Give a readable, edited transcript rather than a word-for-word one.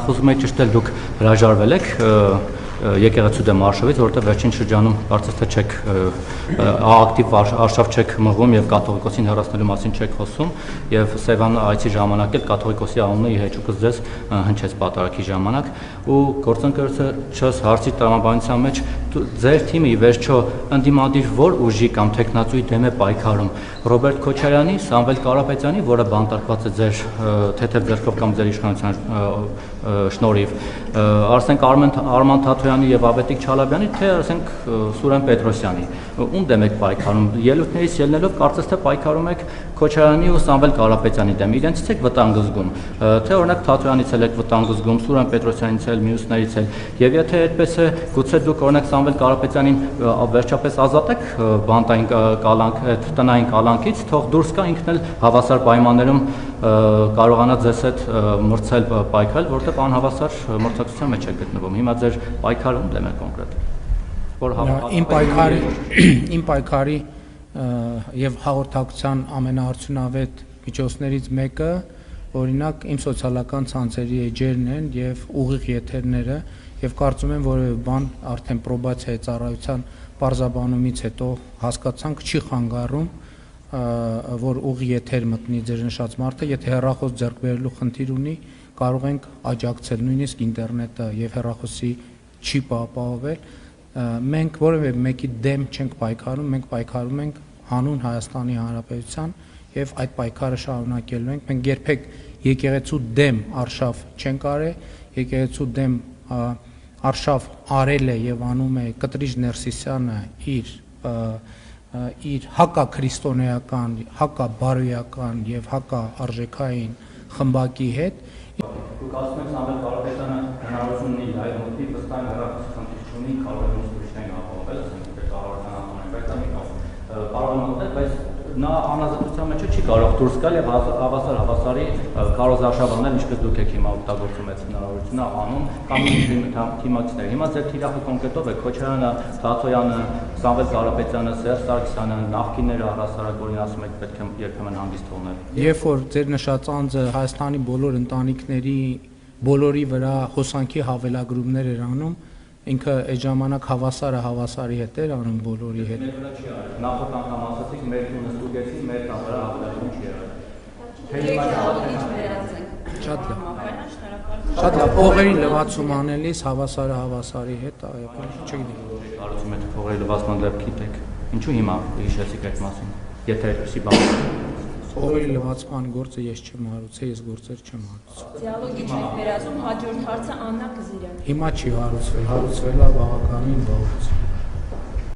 Խոսում եք ճիշտ է դուք հրաժարվել եք եկեղեցու դեմ արշավից, որովհետև վերջին շրջանում կարծես թե չեք ակտիվ արշավ չեք մղում եւ կաթողիկոսին հեռացնելու մասին չեք խոսում եւ Սևան այցի ժամանակ էլ կաթողիկոսի անունը ի հեճուկս ձեզ հնչեց պատարագի ժամանակ ու գործընկերոջս հարցի տրամաբանության մեջ ձեր թիմը ի վերջո ընդդիմադիր որ ուժի կամ տեխնացուի դեմ է պայքարում Ռոբերտ Քոչարյանի, Սամվել Կարապետյանի, որը բանտարկված է ձեր թեթև ձեռքով կամ ձեր իշխանության շնորհիվ, ասենք Արման Թաթոյանի եւ Ավետիք Չալաբյանի, թե ասենք Սուրեն Պետրոսյանի, ում դեմ եք պայքարում։ Ելույթներից ելնելով կարծես թե պայքարում եք Քոչարյանի ու Սամվել Կարապետյանի դեմ։ Իրենցից եք վտանգ զգում, թե օրինակ Թաթոյանից եք վտանգ զգում, Սուրեն Պետրոսյանից էլ, մյուսներից էլ։ Եվ եթե այդպես է, գուցե դուք օրինակ Սամվել Կարապետյանին վերջապես ազատեք բանտային կալանք, այդ տնային կալանքից, թող դուրս գա ինքն էլ հավասար պայմաններում կարողանա ձեզ հետ մրցել պայքարել, որովհետև անհավասար մրցակցության մեջ է գտնվում։ Հիմա ձեր պայքարը ում դեմ է կոնկրետ։ Իմ պայքարի եւ հաղորդակցության ամենաարդյունավետ միջոցներից մեկը օրինակ իմ սոցիալական ցանցերի էջերն են եւ ուղիղ եթերները եւ կարծում եմ որևէ բան արդեն պրոբացիայի ծառայության բարձաբանումից հետո հասկացանք չի խանգարում որ ուղիղ եթեր մտնի ձեր նշած մարդը, եթե հեռախոս ձեռք բերելու խնդիր ունի, կարող ենք աջակցել նույնիսկ ինտերնետը եւ հեռախոսի չիպը ապահովել։ Մենք որևէ մեկի դեմ չենք պայքարում, մենք պայքարում ենք հանուն Հայաստանի Հանրապետության եւ այդ պայքարը շարունակելու ենք։ Մենք երբեք եկեղեցու դեմ արշավ չենք արել, եկեղեցու դեմ արշավ արել է եւ անում է Կտրիչ Ներսիսյանը իր հակաքրիստոնեական, հակաբարոյական եւ հակաարժեքային խմբակի հետ։ Դուք ասում եք Սամվել Կարապետյանը հնարավորություն ունի լայվ մտնի, վստահ եմ հեռախոսի խնդիր չունի, կարող է ուսուցիչներին ապահովել, ասենք դե կառավարության անդամ է, բայց կարող է մտնել, բայց նա անազատության մեջ չի կարող դուրս գալ եւ հավասարի կարոզարշավ անել, ինչպես դուք եք հիմա օգտագործում այդ հնարավորությունը անում կամ թիմակցիներ։ Հիմա ձեր թիրախը կոնկրետով է Քոչարյանը, Թաթոյանը, Սամվել Կարապետյանը, Սերժ Սարգսյանը, նախկինները առհասարակ ասում եք պետք է երբեմն հանգիստ թողնել։ Երբ որ ձեր նշած անձը Հայաստանի բոլոր ընտանիքների բոլորի վրա հոսանքի հավելագրումներ էր անում, ինքը այդ ժամանակ հավասարը հավասարի հետ էր անում բոլորի հետ։ Նախորդ անգամ ասացիք մեր տունը ստուգեցի, մեր տանը հավելագրում չի եղել։ Շատ լավ, փողերի լվացում անելիս հավասարը հավասարի հետ, չգիտեմ։ Կարծում եք փողերի լվացման դեպքի տեք։ Ինչու հիմա հիշեցիք այդ մասին։ Եթե այդպեսի բան Փողերի լվացման գործը ես չեմ հարուցել, ես գործեր չեմ հարուցել։ Դիալոգի չեք վերածում, հաջորդ հարցը Աննա Կզիրյան։ Հիմա չի հարուցվել, հարուցվել է բավականին բան։